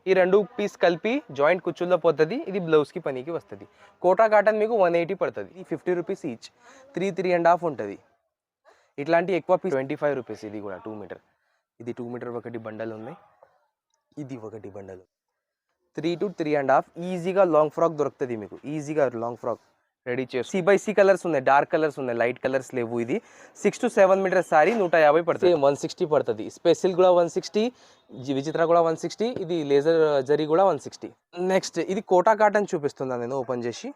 ఈ రెండు పీస్ కలిపి జాయింట్ కుచ్చుల్లో పోతుంది. ఇది బ్లౌజ్కి పనికి వస్తుంది. కోటా కాటన్ మీకు 180 పడుతుంది. ఇది 50 రూపీస్ ఈచ్, 3.5 ఉంటుంది. ఇట్లాంటి ఎక్కువ పీస్ 25 రూపీస్. ఇది కూడా 2 మీటర్. ఇది 2 మీటర్ ఒకటి బండల్ ఉంది. ఇది ఒకటి బండల్ 3 to 3.5. ఈజీగా లాంగ్ ఫ్రాక్ దొరుకుతుంది మీకు. ఈజీగా లాంగ్ ఫ్రాక్ రెడీ చేసి C/C కలర్స్ ఉన్నాయి, డార్క్ కలర్స్ ఉన్నాయి, లైట్ కలర్స్ లేవు. ఇది 6 to 7 మీటర్ సారీ 150 పడుతుంది. 160 పడుతుంది. స్పెషల్ కూడా 160, విచిత్ర కూడా 160, ఇది లేజర్ జరీ కూడా 160. నెక్స్ట్ ఇది కోటా కాటన్ చూపిస్తున్నాను నేను ఓపెన్ చేసి.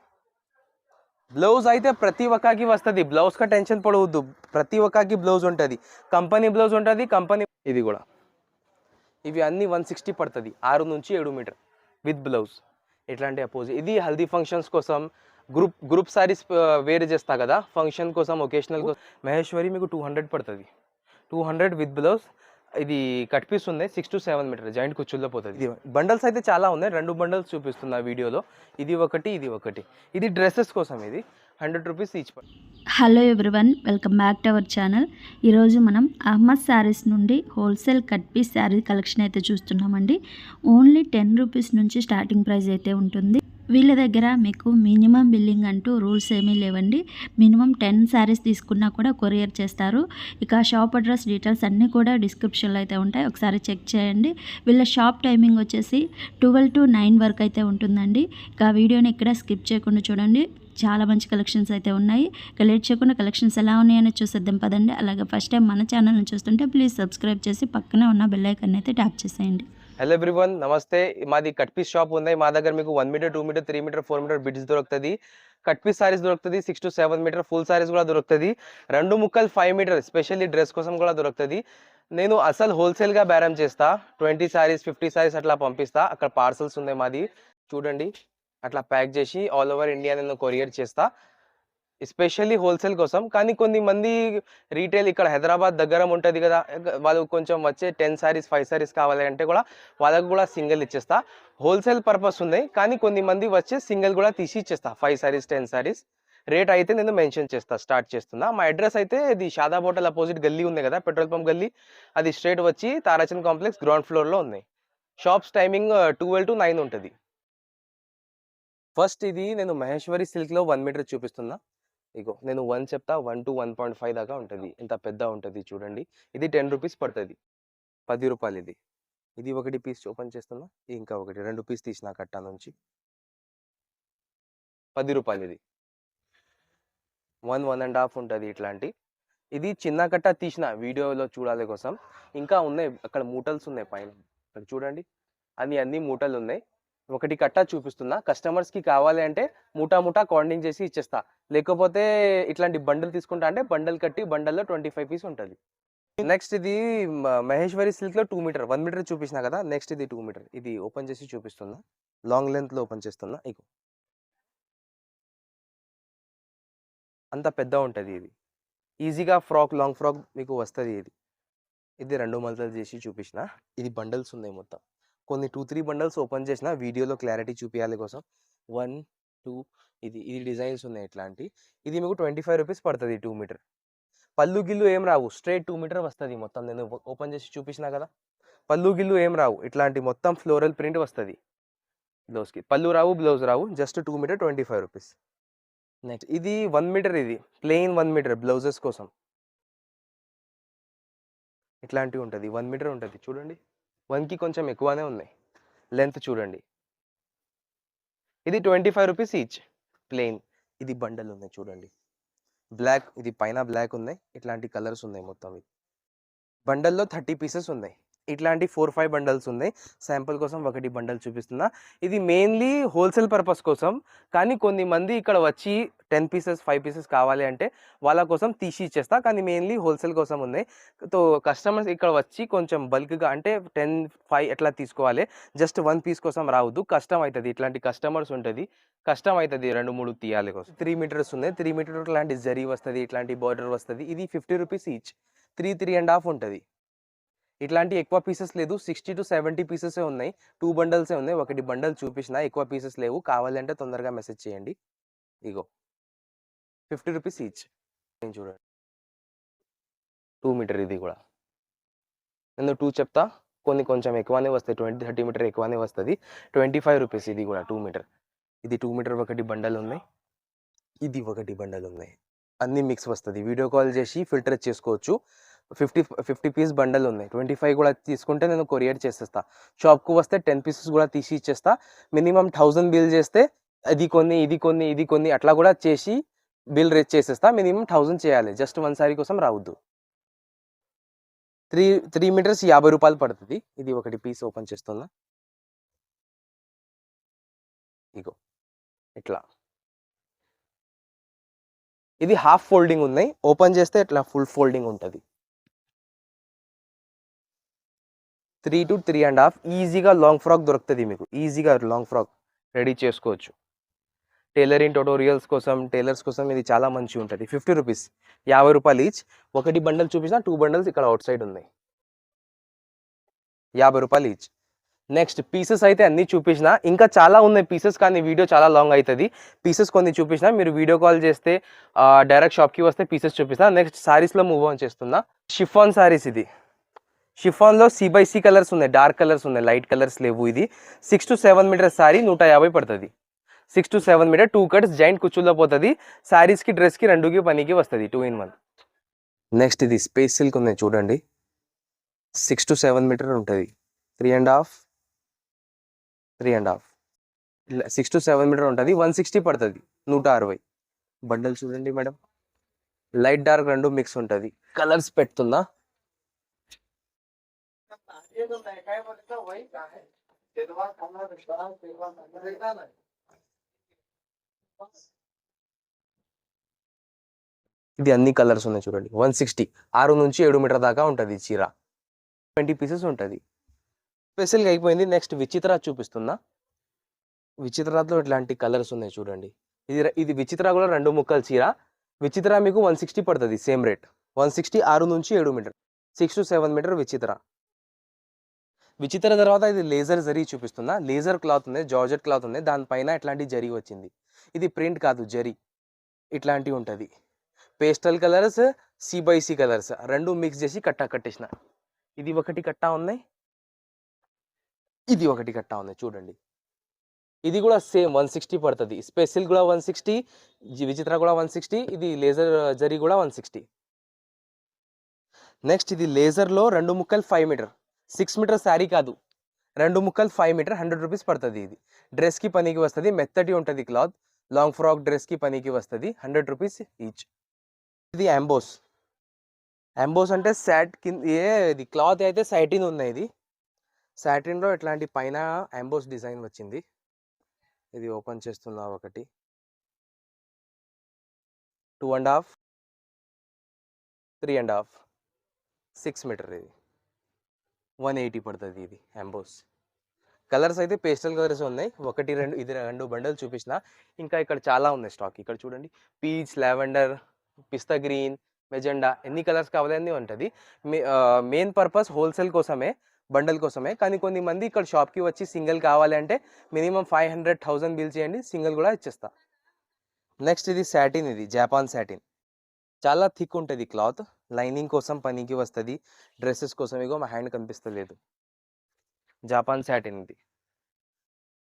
బ్లౌజ్ అయితే ప్రతి ఒక్కకి వస్తుంది. బ్లౌజ్ కా టెన్షన్ పడవద్దు. ప్రతి ఒక్కకి బ్లౌజ్ ఉంటుంది. కంపెనీ బ్లౌజ్ ఉంటుంది. కంపెనీ ఇది కూడా ఇవి అన్ని 160 పడుతుంది. 6 నుంచి 7 మీటర్ విత్ బ్లౌజ్. ఎట్లాంటి అపోజిట్. ఇది హల్దీ ఫంక్షన్స్ కోసం, గ్రూప్ సారీస్ వేర్ చేస్తా కదా, ఫంక్షన్ కోసం, ఒకేషనల్ కోసం. మహేశ్వరి మీకు 200 పడుతుంది. 200 విత్ బ్లౌజ్. ఇది కట్ పీస్ ఉంది. 6 to 7 మీటర్ జాయింట్ కుచ్చుల్లో పోతుంది. ఇది బండల్స్ అయితే చాలా ఉన్నాయి. 2 బండల్స్ చూపిస్తున్నా వీడియోలో. ఇది ఒకటి, ఇది ఒకటి. ఇది డ్రెస్సెస్ కోసం. ఇది 100 rupees each. Hello everyone, welcome back to our channel. ఈరోజు మనం అహ్మద్ శారీస్ నుండి wholesale cut piece saree collection అయితే చూస్తున్నామండి. ఓన్లీ 10 రూపీస్ నుంచి స్టార్టింగ్ ప్రైస్ అయితే ఉంటుంది. వీళ్ళ దగ్గర మీకు మినిమం బిల్లింగ్ అంటూ రూల్స్ ఏమీ లేవండి. మినిమం 10 శారీస్ తీసుకున్నా కూడా కొరియర్ చేస్తారు. ఇక షాప్ అడ్రస్ డీటెయిల్స్ అన్నీ కూడా డిస్క్రిప్షన్లో అయితే ఉంటాయి, ఒకసారి చెక్ చేయండి. వీళ్ళ షాప్ టైమింగ్ వచ్చేసి 12 to 9 వరకు అయితే ఉంటుందండి. ఇక వీడియోని ఇక్కడ స్కిప్ చేయకుండా చూడండి. చాలా మంచి కలెక్షన్స్ అయితే ఉన్నాయి. ఇక లేట్ చేయకుండా కలెక్షన్స్ ఎలా ఉన్నాయని చూసేద్దాం పదండి. అలాగే ఫస్ట్ టైం మన ఛానల్ని చూస్తుంటే ప్లీజ్ సబ్స్క్రైబ్ చేసి పక్కనే ఉన్న బెల్ ఐకాన్ అయితే ట్యాప్ చేసేయండి. హలో ఎవ్రీవన్, నమస్తే. మాది కట్ పీస్ షాప్ ఉంది. మా దగ్గర మీకు 1 metre, 2 metre, 3 metre, 4 metre bits దొరుకుతుంది. కట్ పీస్ సారీస్ దొరుకుతుంది. 6 to 7 మీటర్ ఫుల్ సారీస్ కూడా దొరుకుతుంది. 2 ముక్కలు 5 మీటర్ స్పెషల్లీ డ్రెస్ కోసం కూడా దొరుకుతుంది. నేను అసలు హోల్సేల్గా బేరం చేస్తా. 20 సారీస్, 50 సారీస్ అట్లా పంపిస్తా. అక్కడ పార్సల్స్ ఉన్నాయి మాది. చూడండి, అట్లా ప్యాక్ చేసి ఆల్ ఓవర్ ఇండియా నేను కొరియర్ చేస్తా, ఎస్పెషల్లీ హోల్సేల్ కోసం. కానీ కొన్ని మంది రీటైల్ ఇక్కడ హైదరాబాద్ దగ్గర ఉంటుంది కదా, వాళ్ళు కొంచెం వచ్చే 10 సారీస్, 5 సారీస్ కావాలి అంటే కూడా వాళ్ళకు కూడా సింగిల్ ఇచ్చేస్తా. హోల్సేల్ పర్పస్ ఉన్నాయి. కానీ కొన్ని మంది వచ్చే సింగిల్ కూడా తీసి ఇచ్చేస్తా. 5 సారీస్, 10 సారీస్. రేట్ అయితే నేను మెన్షన్ చేస్తా, స్టార్ట్ చేస్తున్నా. మా అడ్రస్ అయితే ఇది షాదా హోటల్ అపోజిట్ గల్లీ ఉంది కదా, పెట్రోల్ పంప్ గల్లీ, అది స్ట్రైట్ వచ్చి తారాచంద్ కాంప్లెక్స్ గ్రౌండ్ ఫ్లోర్లో ఉన్నాయి. షాప్స్ టైమింగ్ 12 to 9 ఉంటుంది. ఫస్ట్ ఇది నేను మహేశ్వరి సిల్క్లో 1 మీటర్ చూపిస్తున్నా. ఇగో నేను 1 చెప్తా, 1 to 1.5 దాకా ఉంటుంది. ఇంత పెద్ద ఉంటుంది చూడండి. ఇది 10 రూపీస్ పడుతుంది. 10 రూపాయలు ఇది. ఇది ఒకటి పీస్ ఓపెన్ చేస్తున్నా. ఇంకా ఒకటి 2 పీస్ తీసిన కట్టా నుంచి 10 రూపాయలు. ఇది 1.5 ఉంటుంది ఇట్లాంటి. ఇది చిన్న కట్ట తీసిన వీడియోలో చూడాలి కోసం. ఇంకా ఉన్నాయి అక్కడ, మూటల్స్ ఉన్నాయి పైన. అక్కడ చూడండి, అన్ని మూటలు ఉన్నాయి. ఒకటి కట్ట చూపిస్తున్నా. కస్టమర్స్కి కావాలి అంటే మూటా కౌంటింగ్ చేసి ఇచ్చేస్తా. లేకపోతే ఇట్లాంటి బండల్ తీసుకుంటా అంటే బండల్ కట్టి బండల్లో 25 పీస్ ఉంటుంది. నెక్స్ట్ ఇది మహేశ్వరి సిల్క్లో 2 మీటర్, 1 మీటర్ చూపించిన కదా. నెక్స్ట్ ఇది 2 మీటర్. ఇది ఓపెన్ చేసి చూపిస్తున్నా. లాంగ్ లెంత్లో ఓపెన్ చేస్తున్నా. ఇగో అంత పెద్ద ఉంటుంది. ఇది ఈజీగా లాంగ్ ఫ్రాక్ మీకు వస్తుంది. ఇది 2 మలతలు చేసి చూపించిన. ఇది బండల్స్ ఉన్నాయి మొత్తం. కొన్ని 2-3 బండల్స్ ఓపెన్ చేసిన వీడియోలో క్లారిటీ చూపించాలి కోసం. 1, 2, ఇది డిజైన్స్ ఉన్నాయి ఇట్లాంటి. ఇది మీకు 25 రూపీస్ పడుతుంది. 2 మీటర్. పళ్ళు గిల్లు ఏం రావు, స్ట్రైట్ 2 మీటర్ వస్తుంది మొత్తం. నేను ఓపెన్ చేసి చూపించిన కదా, పళ్ళు గిల్లు ఏం రావు. ఇట్లాంటి మొత్తం ఫ్లోరల్ ప్రింట్ వస్తుంది బ్లౌజ్కి. పళ్ళు రావు, బ్లౌజ్ రావు. Just 2 metre 25 rupees. నెక్స్ట్ ఇది 1 మీటర్. ఇది ప్లెయిన్ 1 మీటర్ బ్లౌజెస్ కోసం. ఇట్లాంటివి ఉంటుంది. 1 మీటర్ ఉంటుంది చూడండి. 1కి కొంచెం ఎక్కువనే ఉన్నాయి. లెంత్ చూడండి. ఇది 25 రూపీస్ ఈచ్ ప్లెయిన్. ఇది బండల్ ఉన్నాయి చూడండి. బ్లాక్, ఇది పైన బ్లాక్ ఉన్నాయి. ఇట్లాంటి కలర్స్ ఉన్నాయి మొత్తం. ఇది బండల్లో 30 పీసెస్ ఉన్నాయి. ఇట్లాంటి 4-5 బండల్స్ ఉన్నాయి. శాంపుల్ కోసం ఒకటి బండల్ చూపిస్తున్నా. ఇది మెయిన్లీ హోల్సేల్ పర్పస్ కోసం. కానీ కొన్ని మంది ఇక్కడ వచ్చి 10 పీసెస్, 5 పీసెస్ కావాలి అంటే వాళ్ళ కోసం తీసి ఇచ్చేస్తా. కానీ మెయిన్లీ హోల్సేల్ కోసం ఉన్నాయి. సో కస్టమర్స్ ఇక్కడ వచ్చి కొంచెం బల్క్గా అంటే 10, 5 ఎట్లా తీసుకోవాలి. జస్ట్ 1 పీస్ కోసం రావద్దు, కష్టం అవుతుంది. ఇట్లాంటి కస్టమర్స్ ఉంటుంది, కష్టం అవుతుంది 2-3 తీయాలి కోసం. 3 మీటర్స్ ఉన్నాయి. 3 మీటర్ ఇట్లాంటి జరీ వస్తుంది, ఇట్లాంటి బార్డర్ వస్తుంది. ఇది 50 రూపీస్ ఈచ్, 3.5 ఉంటుంది. ఇట్లాంటి ఎక్కువ పీసెస్ లేదు. 60 to 70 పీసెసే ఉన్నాయి. 2 బండల్సే ఉన్నాయి. ఒకటి బండల్ చూపించిన, ఎక్కువ పీసెస్ లేవు. కావాలంటే తొందరగా మెసేజ్ చేయండి. ఇగో 50 రూపీస్ ఈచ్. చూడండి 2 మీటర్. ఇది కూడా నేను 2 చెప్తా, కొంచెం ఎక్కువనే వస్తాయి, 20-30 మీటర్ ఎక్కువనే వస్తుంది. 25 రూపీస్ ఇది కూడా 2 మీటర్. ఇది 2 మీటర్ ఒకటి బండల్ ఉన్నాయి, ఇది ఒకటి బండల్ ఉన్నాయి, అన్ని మిక్స్ వస్తుంది. వీడియో కాల్ చేసి ఫిల్టర్ చేసుకోవచ్చు. 50 పీస్ బండల్ ఉన్నాయి. 25 కూడా తీసుకుంటే నేను కొరియర్ చేసేస్తా. షాప్కు వస్తే 10 పీసెస్ కూడా తీసి ఇచ్చేస్తా. మినిమం 1000 బిల్ చేస్తే అది కొన్ని ఇది కొన్ని ఇది కొన్ని అట్లా కూడా చేసి బిల్ రేట్ చేసేస్తా. మినిమం 1000 చేయాలి, జస్ట్ వన్ సారీ కోసం రావద్దు. 3 మీటర్స్ 50 రూపాయలు పడుతుంది. ఇది ఒకటి పీస్ ఓపెన్ చేస్తున్నా, ఇగో ఇట్లా. ఇది హాఫ్ ఫోల్డింగ్ ఉన్నాయి, ఓపెన్ చేస్తే ఇట్లా ఫుల్ ఫోల్డింగ్ ఉంటుంది. 3 to 3.5 ఈజీగా లాంగ్ ఫ్రాక్ దొరుకుతుంది మీకు. ఈజీగా లాంగ్ ఫ్రాక్ రెడీ చేసుకోవచ్చు. టైలరింగ్ ట్యుటోరియల్స్ కోసం, టైలర్స్ కోసం ఇది చాలా మంచిగా ఉంటుంది. 50 రూపీస్, 50 రూపాయలు ఈచ్. ఒకటి బండల్ చూపించిన 2 బండల్స్ ఇక్కడ అవుట్ సైడ్ ఉన్నాయి, 50 రూపాయలు ఈచ్. నెక్స్ట్ పీసెస్ అయితే అన్నీ చూపించిన, ఇంకా చాలా ఉన్నాయి పీసెస్, కానీ వీడియో చాలా లాంగ్ అవుతుంది. పీసెస్ కొన్ని చూపించిన, మీరు వీడియో కాల్ చేస్తే డైరెక్ట్ షాప్కి వస్తే పీసెస్ చూపిస్తా. నెక్స్ట్ శారీస్లో మూవ్ ఆన్ చేస్తున్నా. షిఫాన్ శారీస్, ఇది షిఫాన్లో C/C కలర్స్ ఉన్నాయి, డార్క్ కలర్స్ ఉన్నాయి, లైట్ కలర్స్ లేవు. ఇది 6 to 7 మీటర్ శారీ 150 పడుతుంది. 6 to 7 మీటర్, 2 కట్స్, జాయింట్ కుచ్చుల్లో పోతుంది. శారీస్కి డ్రెస్కి రెండుకి పనికి వస్తుంది, 2 in 1. నెక్స్ట్ ఇది స్పేస్ సిల్క్ ఉన్నాయి చూడండి, 6 to 7 మీటర్ ఉంటుంది, 3.5 6 to 7 మీటర్ ఉంటుంది. 160 పడుతుంది, 160. బండల్ చూడండి మేడం, లైట్ డార్క్ రెండు మిక్స్ ఉంటుంది. కలర్స్ పెడుతున్నా. ఇది అన్ని కలర్స్ ఉన్నాయి చూడండి. 160, 6 నుంచి 7 మీటర్ దాకా ఉంటుంది చీర. 20 పీసెస్ ఉంటుంది. స్పెషల్గా అయిపోయింది. నెక్స్ట్ విచిత్ర చూపిస్తున్నా. విచిత్రలో ఇట్లాంటి కలర్స్ ఉన్నాయి చూడండి. ఇది విచిత్ర కూడా 2 ముక్కల చీర. విచిత్ర మీకు 160 పడుతుంది, సేమ్ రేట్. 160, 6 నుంచి 7 మీటర్, 6 to 7 మీటర్ విచిత్ర. విచిత్ర తర్వాత ఇది లేజర్ జరీ చూపిస్తున్నా. లేజర్ క్లాత్ ఉంది, జార్జెట్ క్లాత్ ఉంది, దానిపైన ఇట్లాంటి జరీ వచ్చింది. ఇది ప్రింట్ కాదు, జరీ ఇట్లాంటివి ఉంటుంది. పేస్టల్ కలర్స్, C/C కలర్స్ రెండు మిక్స్ చేసి కట్టేసిన. ఇది ఒకటి కట్టా ఉన్నాయి, ఇది ఒకటి కట్టా ఉన్నాయి చూడండి. ఇది కూడా సేమ్ 160 పడుతుంది. స్పెషల్ కూడా 160, విచిత్ర కూడా 160, ఇది లేజర్ జరీ కూడా 160. నెక్స్ట్ ఇది లేజర్లో 2 ముక్కలు 5 మీటర్, 6 మీటర్ శారీ కాదు, 2 ముక్కలు 5 మీటర్, 100 రూపీస్ పడుతుంది. ఇది డ్రెస్కి పనికి వస్తుంది, మెత్తటి ఉంటుంది క్లాత్. లాంగ్ ఫ్రాక్ డ్రెస్కి పనికి వస్తుంది, 100 రూపీస్ ఈచ్. ఇది అంబోస్. అంబోస్ అంటే ఇది క్లాత్ అయితే సాటిన్ ఉన్నాయి. ఇది సాటిన్లో ఇట్లాంటి పైన అంబోస్ డిజైన్ వచ్చింది. ఇది ఓపెన్ చేస్తున్నా. ఒకటి 2.5, 3.5, 6 మీటర్. ఇది 180 పడుతుంది. ఇది అంబోస్. కలర్స్ అయితే పేస్టల్ కలర్స్ ఉన్నాయి, 1, 2, ఇది 2 బండలు చూపించిన. ఇంకా ఇక్కడ చాలా ఉన్నాయి స్టాక్. ఇక్కడ చూడండి, పీచ్, లావెండర్, పిస్తా గ్రీన్, మెజెండా, ఎన్ని కలర్స్ కావాలి అన్నీ ఉంటుంది. మెయిన్ పర్పస్ హోల్సేల్ కోసమే, బండల్ కోసమే. కానీ కొన్ని మంది ఇక్కడ షాప్కి వచ్చి సింగిల్ కావాలి అంటే మినిమం 500,000 బిల్ చేయండి, సింగిల్ కూడా ఇచ్చేస్తా. నెక్స్ట్ ఇది సాటిన్, ఇది జాపాన్ సాటిన్. చాలా థిక్ ఉంటుంది క్లాత్, లైనింగ్ కోసం పనికి వస్తుంది, డ్రెస్సెస్ కోసం. ఇగో మా హ్యాండ్ కనిపిస్తలేదు. జాపాన్ సాటిన్ ఇది.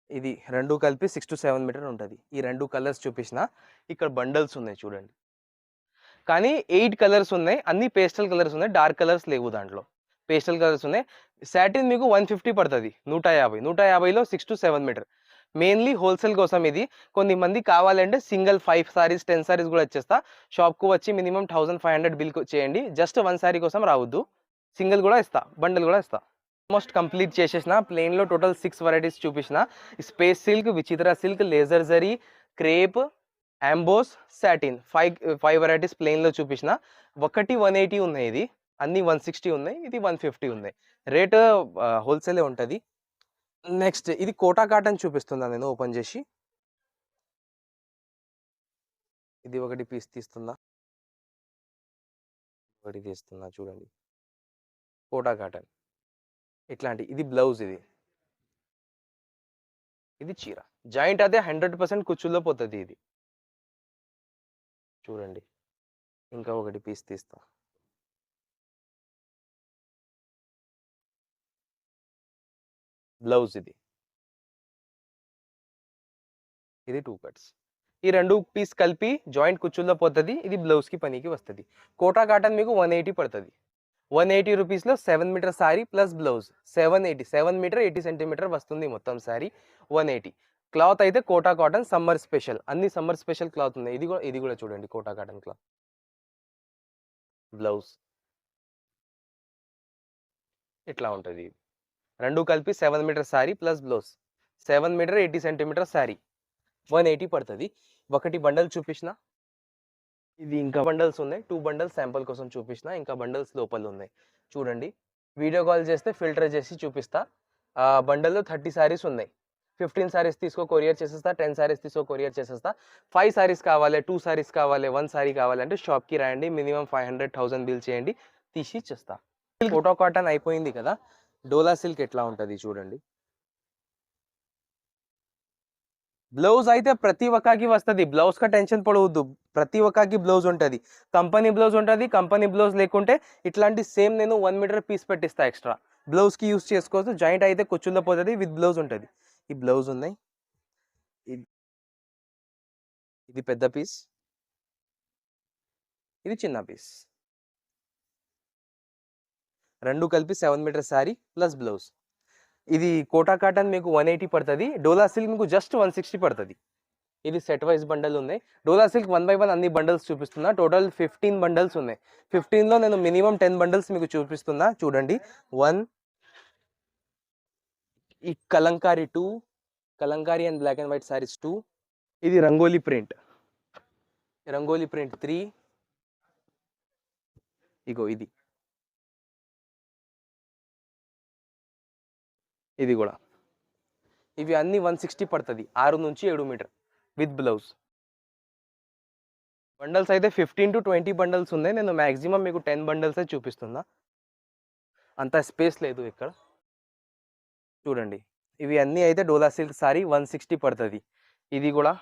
ఇది రెండు కలిపి 6 to 7 మీటర్ ఉంటుంది. ఈ 2 కలర్స్ చూపించిన. ఇక్కడ బండల్స్ ఉన్నాయి చూడండి, కానీ 8 కలర్స్ ఉన్నాయి, అన్ని పేస్టల్ కలర్స్ ఉన్నాయి, డార్క్ కలర్స్ లేవు. దాంట్లో పేస్టల్ కలర్స్ ఉన్నాయి. సాటిన్ మీకు 150 పడుతుంది, 150లో 6 to 7 మీటర్. మెయిన్లీ హోల్సేల్ కోసం ఇది. కొన్ని మంది కావాలంటే సింగిల్ 5 సారీస్ 10 సారీస్ కూడా ఇచ్చేస్తా. షాప్కు వచ్చి మినిమం 1500 బిల్ చేయండి, జస్ట్ 1 సారీ కోసం రావద్దు. సింగిల్ కూడా ఇస్తా, బండల్ కూడా ఇస్తా. ఆల్మోస్ట్ కంప్లీట్ చేసేసిన. ప్లెయిన్లో టోటల్ 6 వెరైటీస్ చూపించిన. Space silk, Vichitra silk, laser zari, crepe, emboss, satin, 5 varieties ప్లెయిన్లో చూపించిన. ఒకటి 180 ఉన్నాయి, ఇది అన్ని 160 ఉన్నాయి, ఇది 150 ఉన్నాయి. రేట్ హోల్సేలే ఉంటుంది. నెక్స్ట్ ఇది కోటా కాటన్ చూపిస్తున్నా నేను ఓపెన్ చేసి. ఇది ఒకటి పీస్ తీస్తున్నా, ఒకటి తీస్తున్నా చూడండి. కోటా కాటన్ ఇట్లాంటి. ఇది బ్లౌజ్, ఇది చీర. జాయింట్ అదే 100% కుచ్చుల్లో పోతుంది. ఇది చూడండి. ఇంకా ఒకటి పీస్ తీస్తా. బ్లౌజ్ ఇది 2 కట్స్. ఈ 2 పీస్ కలిపి జాయింట్ కుచ్చుల్లో పోతుంది. ఇది బ్లౌజ్కి పనికి వస్తుంది. కోటా కాటన్ మీకు 180 పడుతుంది. 180 రూపీస్లో 7 metre saree plus blouse 780. 7 metre 80 centimetre వస్తుంది మొత్తం సారీ 180. క్లాత్ అయితే కోటా కాటన్ సమ్మర్ స్పెషల్, అన్ని సమ్మర్ స్పెషల్ క్లాత్ ఉన్నాయి. ఇది కూడా చూడండి కోటా కాటన్ క్లాత్. బ్లౌజ్ ఇట్లా ఉంటుంది. 2 కలిపి 7 metre saree plus blouse 7 metre 80 centimetre saree 180 పడుతుంది. ఒకటి బండల్ చూపించిన, ఇది ఇంకా బండల్స్ ఉన్నాయి. 2 బండల్స్ శాంపుల్ కోసం చూపించిన, ఇంకా బండల్స్ లోపల ఉన్నాయి చూడండి. వీడియో కాల్ చేస్తే ఫిల్టర్ చేసి చూపిస్తా. బండల్లో 30 సారీస్ ఉన్నాయి. 15 సారీస్ తీసుకో కొరియర్ చేసేస్తా, 10 సారీస్ తీసుకో కొరియర్ చేసేస్తా. 5 సారీస్ కావాలి, 2 సారీస్ కావాలి, 1 సారీ కావాలంటే షాప్కి రాయండి. మినిమం 500,000 బిల్ చేయండి, తీసి ఇచ్చేస్తా. కోటా కాటన్ అయిపోయింది కదా, డోలా సిల్క్ ఎట్లా ఉంటుంది చూడండి. బ్లౌజ్ అయితే ప్రతి ఒక్కకి వస్తుంది. బ్లౌజ్ కా టెన్షన్ పడవద్దు, ప్రతి ఒక్కకి బ్లౌజ్ ఉంటుంది. కంపెనీ బ్లౌజ్ ఉంటుంది. కంపెనీ బ్లౌజ్ లేకుంటే ఇట్లాంటి సేమ్ నేను 1 మీటర్ పీస్ పెట్టిస్తా ఎక్స్ట్రా. బ్లౌజ్కి యూస్ చేసుకోవచ్చు. జాయింట్ అయితే కుచ్చుల్లో పోతుంది, విత్ బ్లౌజ్ ఉంటుంది. ఈ బ్లౌజ్ ఉన్నాయి. ఇది పెద్ద పీస్, ఇది చిన్న పీస్. 2 కలిపి 7 మీటర్ సారీ ప్లస్ బ్లౌజ్. ఇది కోటా కాటన్ మీకు 180 పడుతుంది. డోలా సిల్క్ మీకు జస్ట్ 160 పడుతుంది. ఇది సెట్ వైజ్ బండల్ ఉన్నాయి. డోలా సిల్క్ 1 by 1 అన్ని బండల్స్ చూపిస్తున్నా. టోటల్ 15 బండల్స్ ఉన్నాయి. 15లో నేను మినిమం 10 బండల్స్ మీకు చూపిస్తున్నా చూడండి. 1, ఈ kalamkari 2, kalamkari and black and white sarees 2. ఇది రంగోలీ ప్రింట్ 3. ఇగో ఇది కూడా. ఇవి అన్ని 160 పడుతుంది. 6 నుంచి 7 మీటర్ విత్ బ్లౌజ్. బండల్స్ అయితే 15 to 20 బండల్స్ ఉన్నాయి. నేను మ్యాక్సిమం మీకు 10 బండల్సే చూపిస్తున్నా, అంత స్పేస్ లేదు ఇక్కడ చూడండి. ఇవి అన్నీ అయితే డోలా సిల్క్ సారీ 160 పడుతుంది. ఇది కూడా,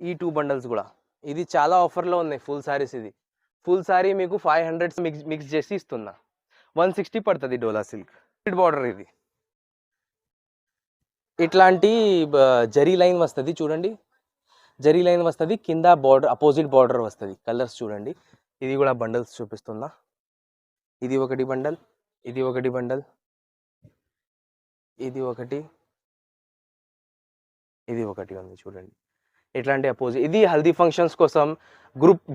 ఈ 2 బండల్స్ కూడా. ఇది చాలా ఆఫర్లో ఉన్నాయి ఫుల్ సారీస్. ఇది ఫుల్ సారీ మీకు 500 మిక్స్ చేసి ఇస్తున్నా. 160 పడుతుంది డోలా సిల్క్. బార్డర్ ఇది ఇట్లాంటి జరీ లైన్ వస్తుంది చూడండి. జరీ లైన్ వస్తుంది, కింద బార్డర్ అపోజిట్ బార్డర్ వస్తుంది. కలర్స్ చూడండి. ఇది కూడా బండల్స్ చూపిస్తున్నా. ఇది ఒకటి బండల్, ఇది ఒకటి బండల్, ఇది ఒకటి, ఇది ఒకటి ఉంది చూడండి. ఇట్లాంటి అపోజిట్. ఇది హల్దీ ఫంక్షన్స్ కోసం,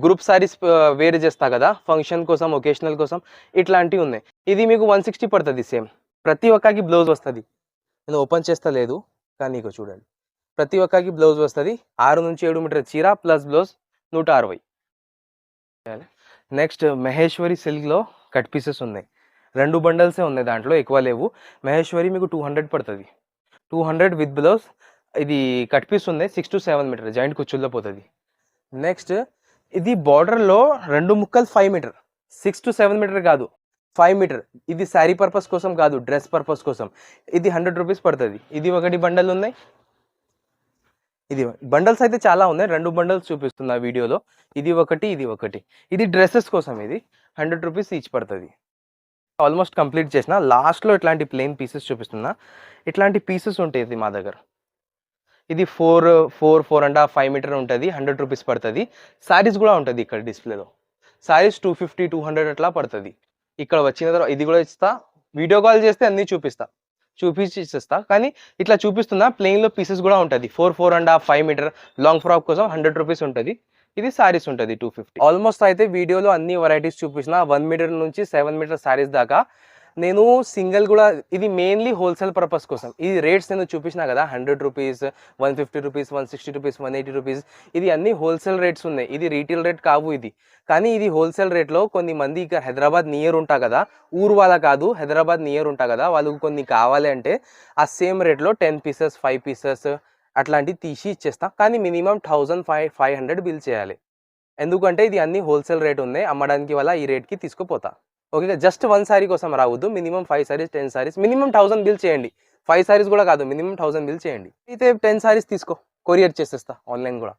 గ్రూప్ సారీస్ వేర్ చేస్తా కదా, ఫంక్షన్ కోసం, ఒకేషనల్ కోసం ఇట్లాంటివి ఉన్నాయి. ఇది మీకు 160 పడుతుంది. సేమ్ ప్రతి ఒక్కకి బ్లౌజ్ వస్తుంది. నేను ఓపెన్ చేస్తా లేదు కానీ ఇక చూడండి, ప్రతి ఒక్కకి బ్లౌజ్ వస్తుంది. 6 నుంచి 7 మీటర్ చీర ప్లస్ బ్లౌజ్ 160. నెక్స్ట్ మహేశ్వరి సిల్క్లో కట్ పీసెస్ ఉన్నాయి. 2 బండల్సే ఉన్నాయి, దాంట్లో ఎక్కువ లేవు. మహేశ్వరి మీకు 200 పడుతుంది. 200 విత్ బ్లౌజ్. ఇది కట్ పీస్ ఉన్నాయి. 6 to 7 మీటర్ జాయింట్ కుచ్చుల్లో పోతుంది. నెక్స్ట్ ఇది బార్డర్లో 2 ముక్కలు 5 మీటర్. 6 to 7 మీటర్ కాదు, 5 మీటర్. ఇది శారీ పర్పస్ కోసం కాదు, డ్రెస్ పర్పస్ కోసం. ఇది 100 రూపీస్ పడుతుంది. ఇది ఒకటి బండల్ ఉన్నాయి. ఇది బండల్స్ అయితే చాలా ఉన్నాయి. 2 బండల్స్ చూపిస్తున్నా వీడియోలో. ఇది ఒకటి, ఇది ఒకటి. ఇది డ్రెస్సెస్ కోసం. ఇది 100 రూపీస్ ఈచ్ పడుతుంది. ఆల్మోస్ట్ కంప్లీట్ చేసిన. లాస్ట్లో ఇట్లాంటి ప్లెయిన్ పీసెస్ చూపిస్తున్నా. ఇట్లాంటి పీసెస్ ఉంటాయి ఇది మా దగ్గర. ఇది 4.5 5 మీటర్ ఉంటుంది. 100 రూపీస్ పడుతుంది. సారీస్ కూడా ఉంటుంది ఇక్కడ డిస్ప్లేలో. సారీస్ 250 200 అట్లా పడుతుంది. ఇక్కడ వచ్చిన తర్వాత ఇది కూడా ఇస్తా. వీడియో కాల్ చేస్తే అన్నీ చూపించి ఇచ్చేస్తా. కానీ ఇట్లా చూపిస్తున్నా. ప్లెయిన్లో పీసెస్ కూడా ఉంటుంది. 4.5 5 మీటర్ లాంగ్ ఫ్రాక్ కోసం 100 రూపీస్ ఉంటుంది. ఇది సారీస్ ఉంటుంది 250. ఆల్మోస్ట్ అయితే వీడియోలో అన్ని వెరైటీస్ చూపించిన. 1 మీటర్ నుంచి 7 మీటర్ సారీస్ దాకా. నేను సింగిల్ కూడా, ఇది మెయిన్లీ హోల్సేల్ పర్పస్ కోసం. ఇది రేట్స్ నేను చూపించిన కదా, 100 రూపీస్, 150 రూపీస్, 160 రూపీస్, 180 రూపీస్. ఇది అన్ని హోల్సేల్ రేట్స్ ఉన్నాయి. ఇది రీటైల్ రేట్ కావు ఇది. కానీ ఇది హోల్సేల్ రేట్లో కొన్ని మంది ఇక్కడ హైదరాబాద్ నియర్ ఉంటా కదా, ఊరు వాళ్ళ కాదు, హైదరాబాద్ నియర్ ఉంటా కదా, వాళ్ళకు కొన్ని కావాలి అంటే ఆ సేమ్ రేట్లో 10 పీసెస్ 5 పీసెస్ అట్లాంటివి తీసి ఇచ్చేస్తా. కానీ మినిమం 1500 బిల్ చేయాలి. ఎందుకంటే ఇది అన్ని హోల్సేల్ రేట్ ఉన్నాయి. అమ్మడానికి వల్ల ఈ రేట్కి తీసుకుపోతా. ఓకే, జస్ట్ 1 సారీ కోసం రావద్దు. Minimum 5 saris 10 saris minimum 1000 bill చేయండి. 5 సారీస్ కూడా కాదు, మినిమం 1000 బిల్ చేయండి. అయితే 10 సారీస్ తీసుకో, కొరియర్ చేసేస్తా ఆన్లైన్ కూడా.